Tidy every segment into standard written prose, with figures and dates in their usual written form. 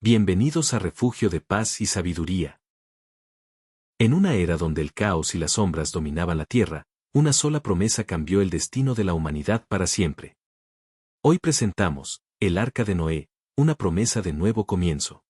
Bienvenidos a Refugio de Paz y Sabiduría. En una era donde el caos y las sombras dominaban la tierra, una sola promesa cambió el destino de la humanidad para siempre. Hoy presentamos, el Arca de Noé, una promesa de nuevo comienzo.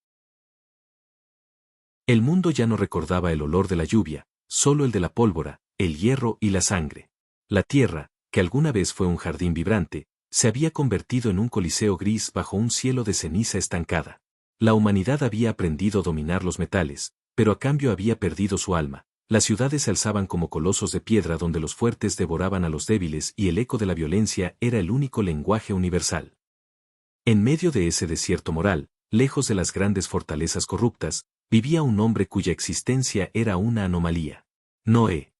El mundo ya no recordaba el olor de la lluvia, solo el de la pólvora, el hierro y la sangre. La tierra, que alguna vez fue un jardín vibrante, se había convertido en un coliseo gris bajo un cielo de ceniza estancada. La humanidad había aprendido a dominar los metales, pero a cambio había perdido su alma. Las ciudades se alzaban como colosos de piedra donde los fuertes devoraban a los débiles y el eco de la violencia era el único lenguaje universal. En medio de ese desierto moral, lejos de las grandes fortalezas corruptas, vivía un hombre cuya existencia era una anomalía. Noé.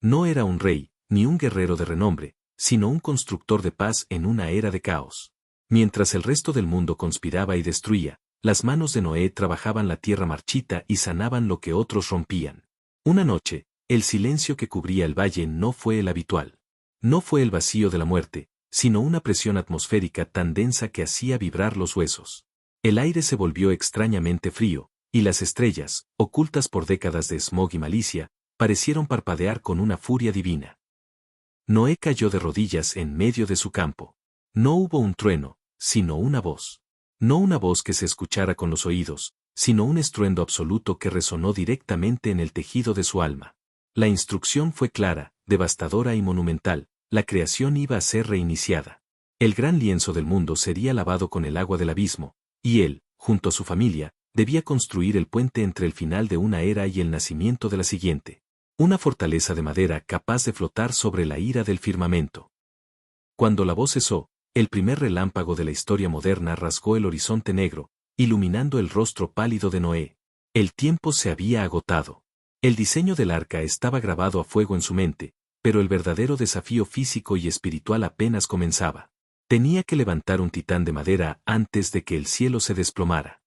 No era un rey, ni un guerrero de renombre, sino un constructor de paz en una era de caos. Mientras el resto del mundo conspiraba y destruía, las manos de Noé trabajaban la tierra marchita y sanaban lo que otros rompían. Una noche, el silencio que cubría el valle no fue el habitual. No fue el vacío de la muerte, sino una presión atmosférica tan densa que hacía vibrar los huesos. El aire se volvió extrañamente frío, y las estrellas, ocultas por décadas de smog y malicia, parecieron parpadear con una furia divina. Noé cayó de rodillas en medio de su campo. No hubo un trueno, sino una voz. No una voz que se escuchara con los oídos, sino un estruendo absoluto que resonó directamente en el tejido de su alma. La instrucción fue clara, devastadora y monumental, la creación iba a ser reiniciada. El gran lienzo del mundo sería lavado con el agua del abismo, y él, junto a su familia, debía construir el puente entre el final de una era y el nacimiento de la siguiente. Una fortaleza de madera capaz de flotar sobre la ira del firmamento. Cuando la voz cesó, el primer relámpago de la historia moderna rasgó el horizonte negro, iluminando el rostro pálido de Noé. El tiempo se había agotado. El diseño del arca estaba grabado a fuego en su mente, pero el verdadero desafío físico y espiritual apenas comenzaba. Tenía que levantar un titán de madera antes de que el cielo se desplomara.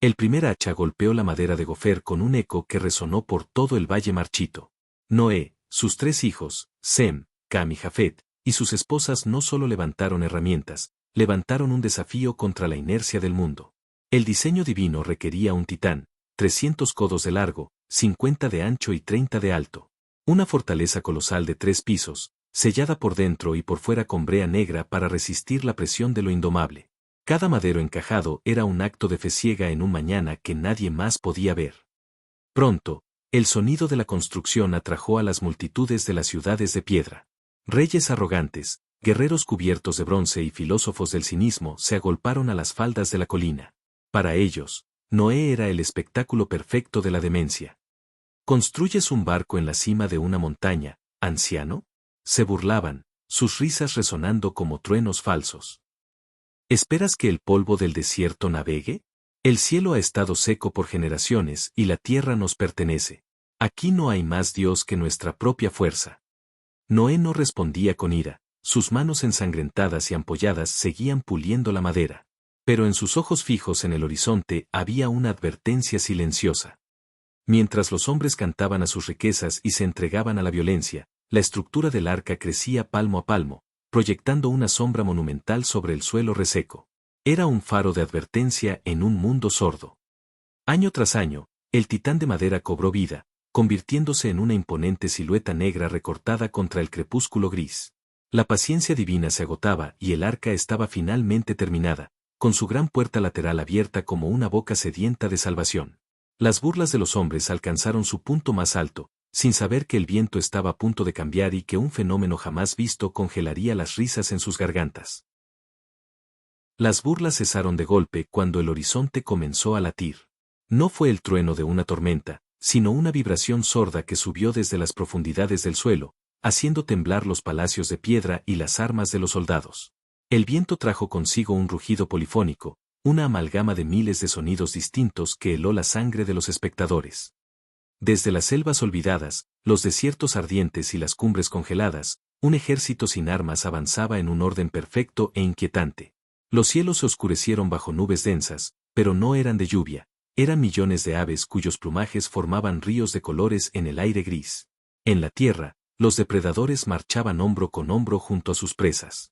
El primer hacha golpeó la madera de gofer con un eco que resonó por todo el valle marchito. Noé, sus 3 hijos, Sem, Cam y Jafet, y sus esposas no solo levantaron herramientas, levantaron un desafío contra la inercia del mundo. El diseño divino requería un titán, 300 codos de largo, 50 de ancho y 30 de alto. Una fortaleza colosal de 3 pisos, sellada por dentro y por fuera con brea negra para resistir la presión de lo indomable. Cada madero encajado era un acto de fe ciega en un mañana que nadie más podía ver. Pronto, el sonido de la construcción atrajo a las multitudes de las ciudades de piedra. Reyes arrogantes, guerreros cubiertos de bronce y filósofos del cinismo se agolparon a las faldas de la colina. Para ellos, Noé era el espectáculo perfecto de la demencia. ¿Construyes un barco en la cima de una montaña, anciano? Se burlaban, sus risas resonando como truenos falsos. ¿Esperas que el polvo del desierto navegue? El cielo ha estado seco por generaciones y la tierra nos pertenece. Aquí no hay más Dios que nuestra propia fuerza. Noé no respondía con ira, sus manos ensangrentadas y ampolladas seguían puliendo la madera. Pero en sus ojos fijos en el horizonte había una advertencia silenciosa. Mientras los hombres cantaban a sus riquezas y se entregaban a la violencia, la estructura del arca crecía palmo a palmo, proyectando una sombra monumental sobre el suelo reseco. Era un faro de advertencia en un mundo sordo. Año tras año, el titán de madera cobró vida, convirtiéndose en una imponente silueta negra recortada contra el crepúsculo gris. La paciencia divina se agotaba y el arca estaba finalmente terminada, con su gran puerta lateral abierta como una boca sedienta de salvación. Las burlas de los hombres alcanzaron su punto más alto, sin saber que el viento estaba a punto de cambiar y que un fenómeno jamás visto congelaría las risas en sus gargantas. Las burlas cesaron de golpe cuando el horizonte comenzó a latir. No fue el trueno de una tormenta, sino una vibración sorda que subió desde las profundidades del suelo, haciendo temblar los palacios de piedra y las armas de los soldados. El viento trajo consigo un rugido polifónico, una amalgama de miles de sonidos distintos que heló la sangre de los espectadores. Desde las selvas olvidadas, los desiertos ardientes y las cumbres congeladas, un ejército sin armas avanzaba en un orden perfecto e inquietante. Los cielos se oscurecieron bajo nubes densas, pero no eran de lluvia. Eran millones de aves cuyos plumajes formaban ríos de colores en el aire gris. En la tierra, los depredadores marchaban hombro con hombro junto a sus presas.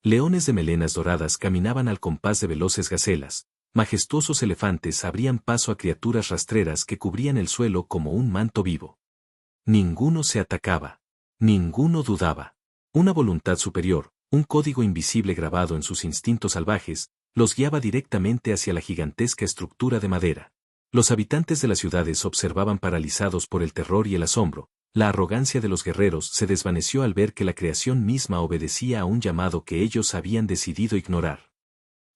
Leones de melenas doradas caminaban al compás de veloces gacelas, majestuosos elefantes abrían paso a criaturas rastreras que cubrían el suelo como un manto vivo. Ninguno se atacaba. Ninguno dudaba. Una voluntad superior, un código invisible grabado en sus instintos salvajes, los guiaba directamente hacia la gigantesca estructura de madera. Los habitantes de las ciudades observaban paralizados por el terror y el asombro. La arrogancia de los guerreros se desvaneció al ver que la creación misma obedecía a un llamado que ellos habían decidido ignorar.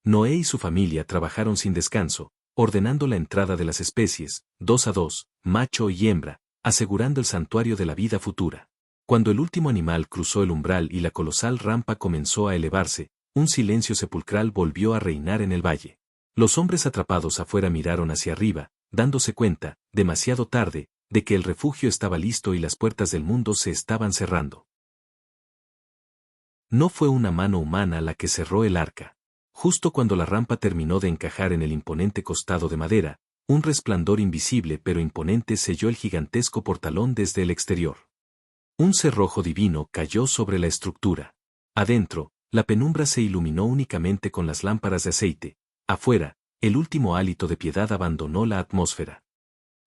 Noé y su familia trabajaron sin descanso, ordenando la entrada de las especies, 2 a 2, macho y hembra, asegurando el santuario de la vida futura. Cuando el último animal cruzó el umbral y la colosal rampa comenzó a elevarse, un silencio sepulcral volvió a reinar en el valle. Los hombres atrapados afuera miraron hacia arriba, dándose cuenta, demasiado tarde, de que el refugio estaba listo y las puertas del mundo se estaban cerrando. No fue una mano humana la que cerró el arca. Justo cuando la rampa terminó de encajar en el imponente costado de madera, un resplandor invisible pero imponente selló el gigantesco portalón desde el exterior. Un cerrojo divino cayó sobre la estructura. Adentro, la penumbra se iluminó únicamente con las lámparas de aceite. Afuera, el último hálito de piedad abandonó la atmósfera.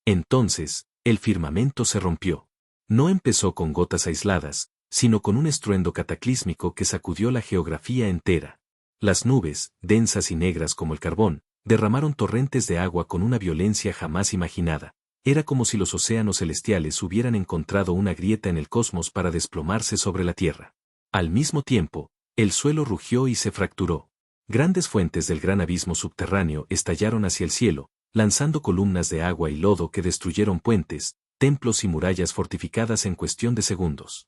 Entonces, el firmamento se rompió. No empezó con gotas aisladas, sino con un estruendo cataclísmico que sacudió la geografía entera. Las nubes, densas y negras como el carbón, derramaron torrentes de agua con una violencia jamás imaginada. Era como si los océanos celestiales hubieran encontrado una grieta en el cosmos para desplomarse sobre la tierra. Al mismo tiempo, el suelo rugió y se fracturó. Grandes fuentes del gran abismo subterráneo estallaron hacia el cielo, lanzando columnas de agua y lodo que destruyeron puentes, templos y murallas fortificadas en cuestión de segundos.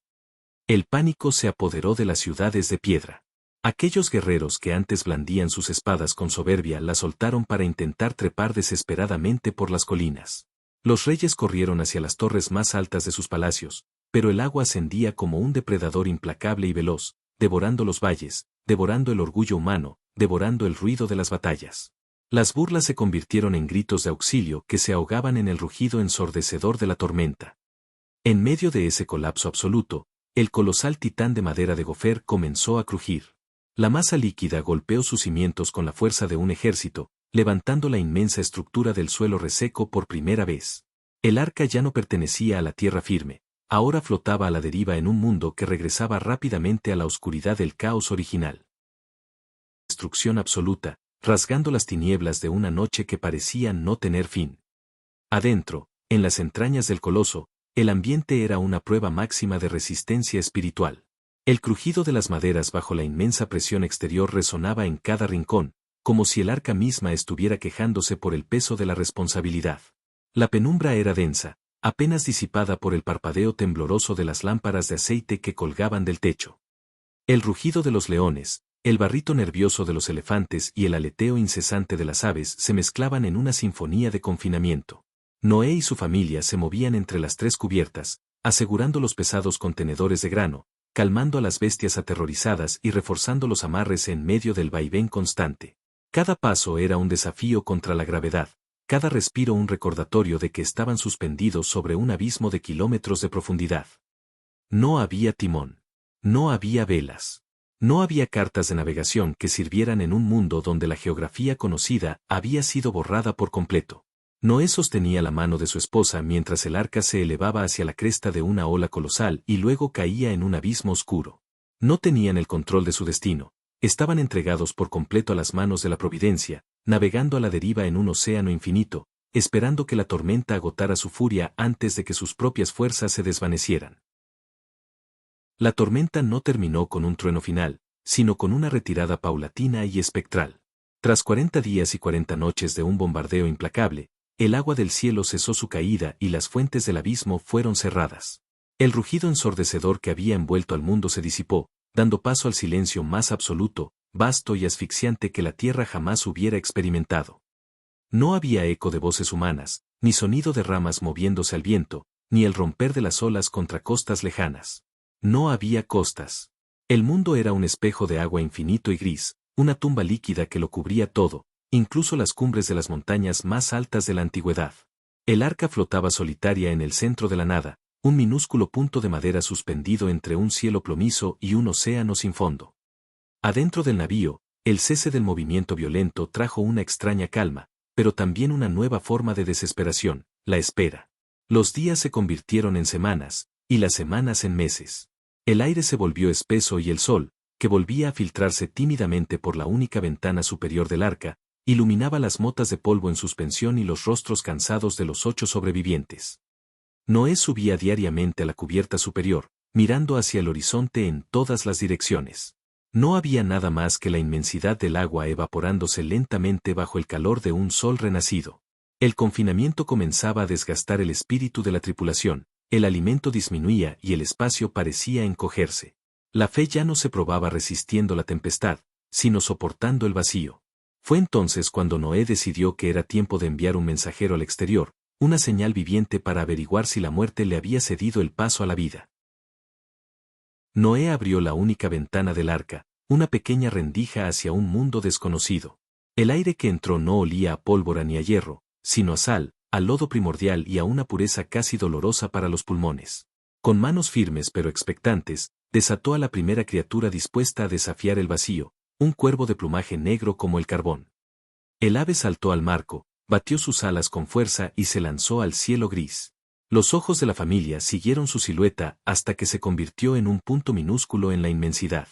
El pánico se apoderó de las ciudades de piedra. Aquellos guerreros que antes blandían sus espadas con soberbia las soltaron para intentar trepar desesperadamente por las colinas. Los reyes corrieron hacia las torres más altas de sus palacios, pero el agua ascendía como un depredador implacable y veloz, devorando los valles, devorando el orgullo humano, devorando el ruido de las batallas. Las burlas se convirtieron en gritos de auxilio que se ahogaban en el rugido ensordecedor de la tormenta. En medio de ese colapso absoluto, el colosal titán de madera de Gofer comenzó a crujir. La masa líquida golpeó sus cimientos con la fuerza de un ejército, levantando la inmensa estructura del suelo reseco por primera vez. El arca ya no pertenecía a la tierra firme, ahora flotaba a la deriva en un mundo que regresaba rápidamente a la oscuridad del caos original. Destrucción absoluta, rasgando las tinieblas de una noche que parecía no tener fin. Adentro, en las entrañas del coloso, el ambiente era una prueba máxima de resistencia espiritual. El crujido de las maderas bajo la inmensa presión exterior resonaba en cada rincón, como si el arca misma estuviera quejándose por el peso de la responsabilidad. La penumbra era densa, apenas disipada por el parpadeo tembloroso de las lámparas de aceite que colgaban del techo. El rugido de los leones, el barrito nervioso de los elefantes y el aleteo incesante de las aves se mezclaban en una sinfonía de confinamiento. Noé y su familia se movían entre las 3 cubiertas, asegurando los pesados contenedores de grano, calmando a las bestias aterrorizadas y reforzando los amarres en medio del vaivén constante. Cada paso era un desafío contra la gravedad, cada respiro un recordatorio de que estaban suspendidos sobre un abismo de kilómetros de profundidad. No había timón. No había velas. No había cartas de navegación que sirvieran en un mundo donde la geografía conocida había sido borrada por completo. Noé sostenía la mano de su esposa mientras el arca se elevaba hacia la cresta de una ola colosal y luego caía en un abismo oscuro. No tenían el control de su destino. Estaban entregados por completo a las manos de la providencia, navegando a la deriva en un océano infinito, esperando que la tormenta agotara su furia antes de que sus propias fuerzas se desvanecieran. La tormenta no terminó con un trueno final, sino con una retirada paulatina y espectral. Tras 40 días y 40 noches de un bombardeo implacable, el agua del cielo cesó su caída y las fuentes del abismo fueron cerradas. El rugido ensordecedor que había envuelto al mundo se disipó, dando paso al silencio más absoluto, vasto y asfixiante que la tierra jamás hubiera experimentado. No había eco de voces humanas, ni sonido de ramas moviéndose al viento, ni el romper de las olas contra costas lejanas. No había costas. El mundo era un espejo de agua infinito y gris, una tumba líquida que lo cubría todo, incluso las cumbres de las montañas más altas de la antigüedad. El arca flotaba solitaria en el centro de la nada, un minúsculo punto de madera suspendido entre un cielo plomizo y un océano sin fondo. Adentro del navío, el cese del movimiento violento trajo una extraña calma, pero también una nueva forma de desesperación, la espera. Los días se convirtieron en semanas, y las semanas en meses. El aire se volvió espeso y el sol, que volvía a filtrarse tímidamente por la única ventana superior del arca, iluminaba las motas de polvo en suspensión y los rostros cansados de los 8 sobrevivientes. Noé subía diariamente a la cubierta superior, mirando hacia el horizonte en todas las direcciones. No había nada más que la inmensidad del agua evaporándose lentamente bajo el calor de un sol renacido. El confinamiento comenzaba a desgastar el espíritu de la tripulación, el alimento disminuía y el espacio parecía encogerse. La fe ya no se probaba resistiendo la tempestad, sino soportando el vacío. Fue entonces cuando Noé decidió que era tiempo de enviar un mensajero al exterior, una señal viviente para averiguar si la muerte le había cedido el paso a la vida. Noé abrió la única ventana del arca, una pequeña rendija hacia un mundo desconocido. El aire que entró no olía a pólvora ni a hierro, sino a sal, al lodo primordial y a una pureza casi dolorosa para los pulmones. Con manos firmes pero expectantes, desató a la primera criatura dispuesta a desafiar el vacío, un cuervo de plumaje negro como el carbón. El ave saltó al marco, batió sus alas con fuerza y se lanzó al cielo gris. Los ojos de la familia siguieron su silueta hasta que se convirtió en un punto minúsculo en la inmensidad.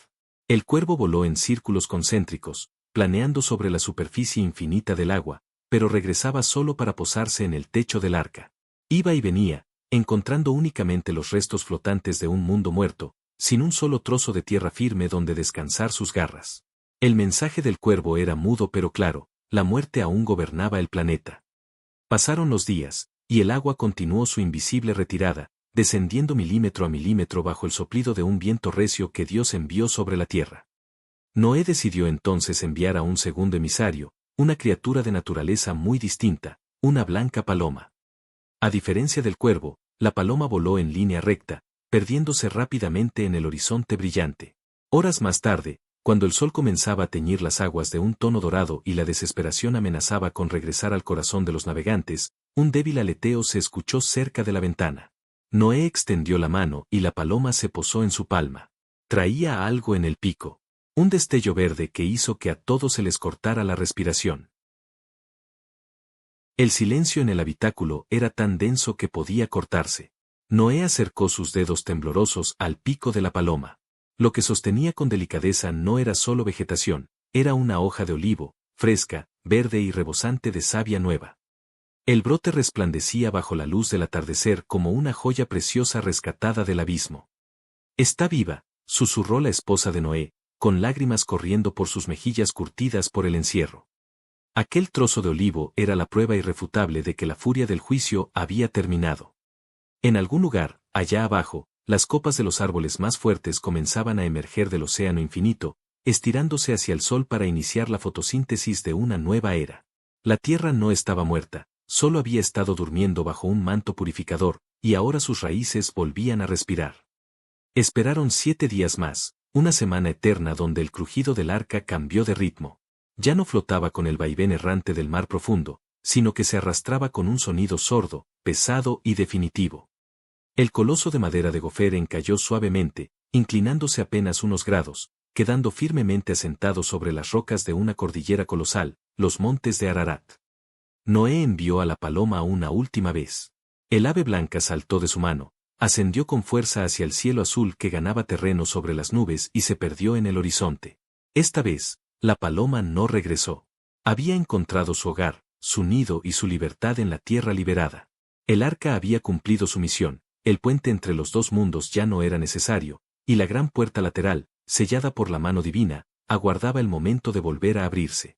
El cuervo voló en círculos concéntricos, planeando sobre la superficie infinita del agua, pero regresaba solo para posarse en el techo del arca. Iba y venía, encontrando únicamente los restos flotantes de un mundo muerto, sin un solo trozo de tierra firme donde descansar sus garras. El mensaje del cuervo era mudo pero claro, la muerte aún gobernaba el planeta. Pasaron los días, y el agua continuó su invisible retirada, descendiendo milímetro a milímetro bajo el soplido de un viento recio que Dios envió sobre la tierra. Noé decidió entonces enviar a un segundo emisario, una criatura de naturaleza muy distinta, una blanca paloma. A diferencia del cuervo, la paloma voló en línea recta, perdiéndose rápidamente en el horizonte brillante. Horas más tarde, cuando el sol comenzaba a teñir las aguas de un tono dorado y la desesperación amenazaba con regresar al corazón de los navegantes, un débil aleteo se escuchó cerca de la ventana. Noé extendió la mano y la paloma se posó en su palma. Traía algo en el pico. Un destello verde que hizo que a todos se les cortara la respiración. El silencio en el habitáculo era tan denso que podía cortarse. Noé acercó sus dedos temblorosos al pico de la paloma. Lo que sostenía con delicadeza no era solo vegetación, era una hoja de olivo, fresca, verde y rebosante de savia nueva. El brote resplandecía bajo la luz del atardecer como una joya preciosa rescatada del abismo. «Está viva», susurró la esposa de Noé, con lágrimas corriendo por sus mejillas curtidas por el encierro. Aquel trozo de olivo era la prueba irrefutable de que la furia del juicio había terminado. En algún lugar, allá abajo, las copas de los árboles más fuertes comenzaban a emerger del océano infinito, estirándose hacia el sol para iniciar la fotosíntesis de una nueva era. La tierra no estaba muerta, solo había estado durmiendo bajo un manto purificador, y ahora sus raíces volvían a respirar. Esperaron 7 días más, una semana eterna donde el crujido del arca cambió de ritmo. Ya no flotaba con el vaivén errante del mar profundo, sino que se arrastraba con un sonido sordo, pesado y definitivo. El coloso de madera de gofer encalló suavemente, inclinándose apenas unos grados, quedando firmemente asentado sobre las rocas de una cordillera colosal, los montes de Ararat. Noé envió a la paloma una última vez. El ave blanca saltó de su mano, ascendió con fuerza hacia el cielo azul que ganaba terreno sobre las nubes y se perdió en el horizonte. Esta vez, la paloma no regresó. Había encontrado su hogar, su nido y su libertad en la tierra liberada. El arca había cumplido su misión, el puente entre los dos mundos ya no era necesario, y la gran puerta lateral, sellada por la mano divina, aguardaba el momento de volver a abrirse.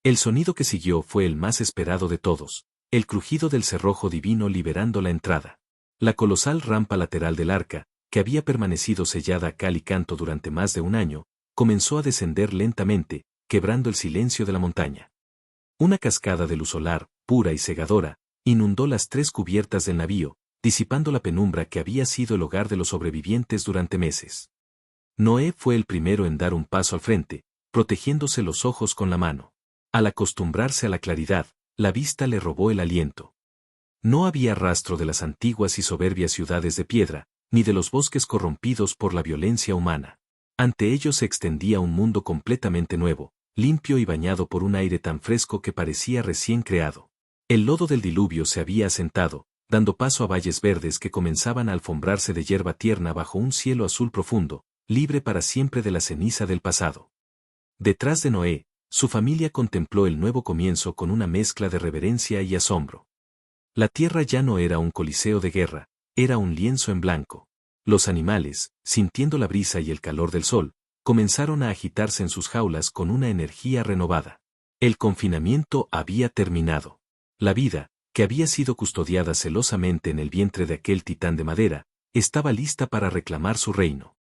El sonido que siguió fue el más esperado de todos, el crujido del cerrojo divino liberando la entrada. La colosal rampa lateral del arca, que había permanecido sellada a cal y canto durante más de un año, comenzó a descender lentamente, quebrando el silencio de la montaña. Una cascada de luz solar, pura y cegadora, inundó las 3 cubiertas del navío, disipando la penumbra que había sido el hogar de los sobrevivientes durante meses. Noé fue el primero en dar un paso al frente, protegiéndose los ojos con la mano. Al acostumbrarse a la claridad, la vista le robó el aliento. No había rastro de las antiguas y soberbias ciudades de piedra, ni de los bosques corrompidos por la violencia humana. Ante ellos se extendía un mundo completamente nuevo, limpio y bañado por un aire tan fresco que parecía recién creado. El lodo del diluvio se había asentado, dando paso a valles verdes que comenzaban a alfombrarse de hierba tierna bajo un cielo azul profundo, libre para siempre de la ceniza del pasado. Detrás de Noé, su familia contempló el nuevo comienzo con una mezcla de reverencia y asombro. La tierra ya no era un coliseo de guerra, era un lienzo en blanco. Los animales, sintiendo la brisa y el calor del sol, comenzaron a agitarse en sus jaulas con una energía renovada. El confinamiento había terminado. La vida, que había sido custodiada celosamente en el vientre de aquel titán de madera, estaba lista para reclamar su reino.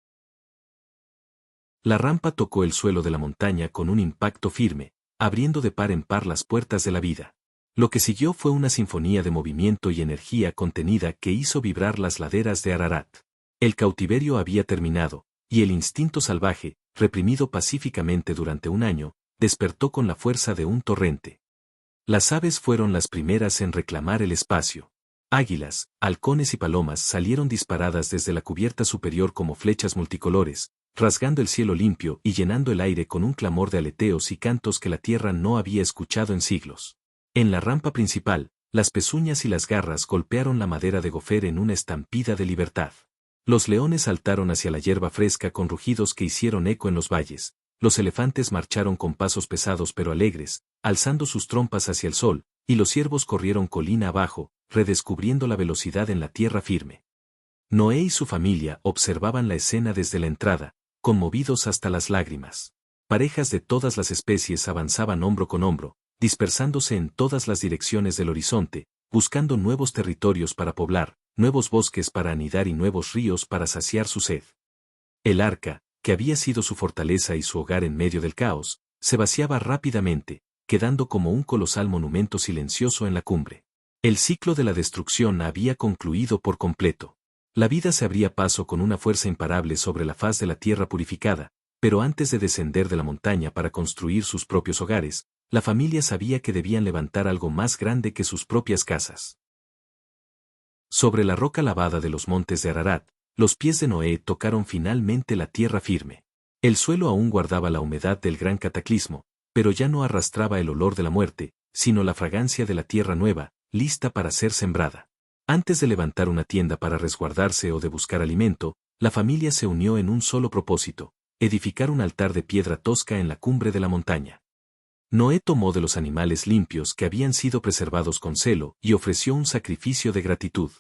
La rampa tocó el suelo de la montaña con un impacto firme, abriendo de par en par las puertas de la vida. Lo que siguió fue una sinfonía de movimiento y energía contenida que hizo vibrar las laderas de Ararat. El cautiverio había terminado, y el instinto salvaje, reprimido pacíficamente durante un año, despertó con la fuerza de un torrente. Las aves fueron las primeras en reclamar el espacio. Águilas, halcones y palomas salieron disparadas desde la cubierta superior como flechas multicolores, rasgando el cielo limpio y llenando el aire con un clamor de aleteos y cantos que la tierra no había escuchado en siglos. En la rampa principal, las pezuñas y las garras golpearon la madera de gofer en una estampida de libertad. Los leones saltaron hacia la hierba fresca con rugidos que hicieron eco en los valles. Los elefantes marcharon con pasos pesados pero alegres, alzando sus trompas hacia el sol, y los ciervos corrieron colina abajo, redescubriendo la velocidad en la tierra firme. Noé y su familia observaban la escena desde la entrada, conmovidos hasta las lágrimas. Parejas de todas las especies avanzaban hombro con hombro, dispersándose en todas las direcciones del horizonte, buscando nuevos territorios para poblar, nuevos bosques para anidar y nuevos ríos para saciar su sed. El arca, que había sido su fortaleza y su hogar en medio del caos, se vaciaba rápidamente, quedando como un colosal monumento silencioso en la cumbre. El ciclo de la destrucción había concluido por completo. La vida se abría paso con una fuerza imparable sobre la faz de la tierra purificada, pero antes de descender de la montaña para construir sus propios hogares, la familia sabía que debían levantar algo más grande que sus propias casas. Sobre la roca lavada de los montes de Ararat, los pies de Noé tocaron finalmente la tierra firme. El suelo aún guardaba la humedad del gran cataclismo, pero ya no arrastraba el olor de la muerte, sino la fragancia de la tierra nueva, lista para ser sembrada. Antes de levantar una tienda para resguardarse o de buscar alimento, la familia se unió en un solo propósito: edificar un altar de piedra tosca en la cumbre de la montaña. Noé tomó de los animales limpios que habían sido preservados con celo y ofreció un sacrificio de gratitud.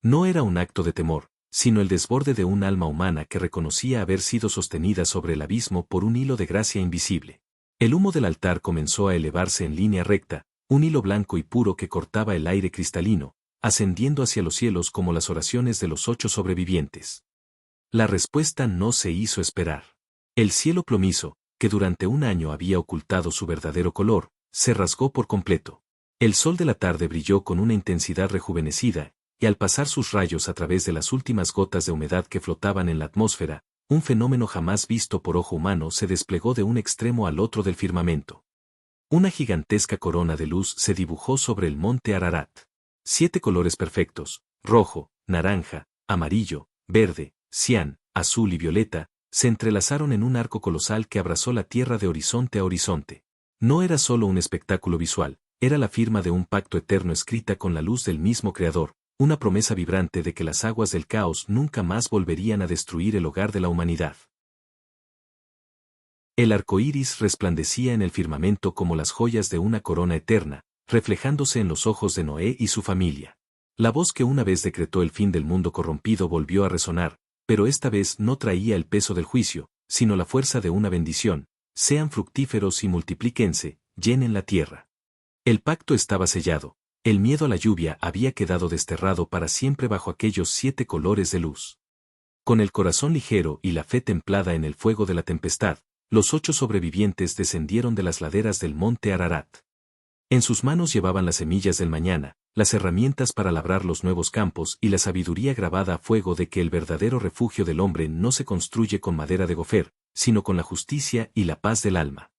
No era un acto de temor, sino el desborde de un alma humana que reconocía haber sido sostenida sobre el abismo por un hilo de gracia invisible. El humo del altar comenzó a elevarse en línea recta, un hilo blanco y puro que cortaba el aire cristalino, ascendiendo hacia los cielos como las oraciones de los 8 sobrevivientes. La respuesta no se hizo esperar. El cielo plomizo, que durante un año había ocultado su verdadero color, se rasgó por completo. El sol de la tarde brilló con una intensidad rejuvenecida, y al pasar sus rayos a través de las últimas gotas de humedad que flotaban en la atmósfera, un fenómeno jamás visto por ojo humano se desplegó de un extremo al otro del firmamento. Una gigantesca corona de luz se dibujó sobre el monte Ararat. 7 colores perfectos, rojo, naranja, amarillo, verde, cian, azul y violeta, se entrelazaron en un arco colosal que abrazó la tierra de horizonte a horizonte. No era solo un espectáculo visual, era la firma de un pacto eterno escrita con la luz del mismo Creador, una promesa vibrante de que las aguas del caos nunca más volverían a destruir el hogar de la humanidad. El arco iris resplandecía en el firmamento como las joyas de una corona eterna, reflejándose en los ojos de Noé y su familia. La voz que una vez decretó el fin del mundo corrompido volvió a resonar, pero esta vez no traía el peso del juicio, sino la fuerza de una bendición: sean fructíferos y multiplíquense, llenen la tierra. El pacto estaba sellado, el miedo a la lluvia había quedado desterrado para siempre bajo aquellos 7 colores de luz. Con el corazón ligero y la fe templada en el fuego de la tempestad, los 8 sobrevivientes descendieron de las laderas del monte Ararat. En sus manos llevaban las semillas del mañana, las herramientas para labrar los nuevos campos y la sabiduría grabada a fuego de que el verdadero refugio del hombre no se construye con madera de gofer, sino con la justicia y la paz del alma.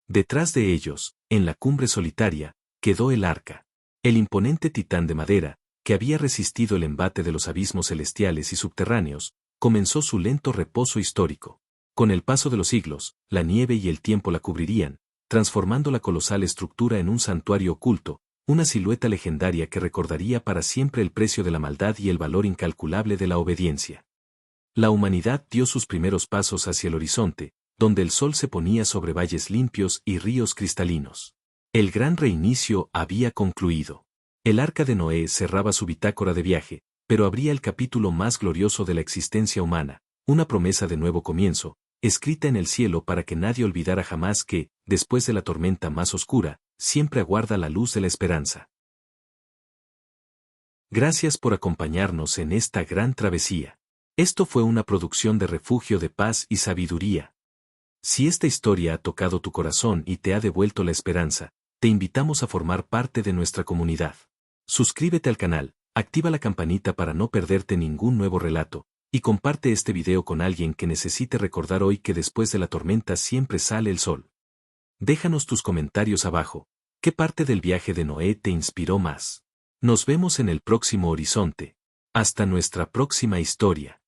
Detrás de ellos, en la cumbre solitaria, quedó el arca. El imponente titán de madera, que había resistido el embate de los abismos celestiales y subterráneos, comenzó su lento reposo histórico. Con el paso de los siglos, la nieve y el tiempo la cubrirían, transformando la colosal estructura en un santuario oculto, una silueta legendaria que recordaría para siempre el precio de la maldad y el valor incalculable de la obediencia. La humanidad dio sus primeros pasos hacia el horizonte, donde el sol se ponía sobre valles limpios y ríos cristalinos. El gran reinicio había concluido. El arca de Noé cerraba su bitácora de viaje, pero abría el capítulo más glorioso de la existencia humana, una promesa de nuevo comienzo, escrita en el cielo para que nadie olvidara jamás que, después de la tormenta más oscura, siempre aguarda la luz de la esperanza. Gracias por acompañarnos en esta gran travesía. Esto fue una producción de Refugio de Paz y Sabiduría. Si esta historia ha tocado tu corazón y te ha devuelto la esperanza, te invitamos a formar parte de nuestra comunidad. Suscríbete al canal, activa la campanita para no perderte ningún nuevo relato, y comparte este video con alguien que necesite recordar hoy que después de la tormenta siempre sale el sol. Déjanos tus comentarios abajo. ¿Qué parte del viaje de Noé te inspiró más? Nos vemos en el próximo horizonte. Hasta nuestra próxima historia.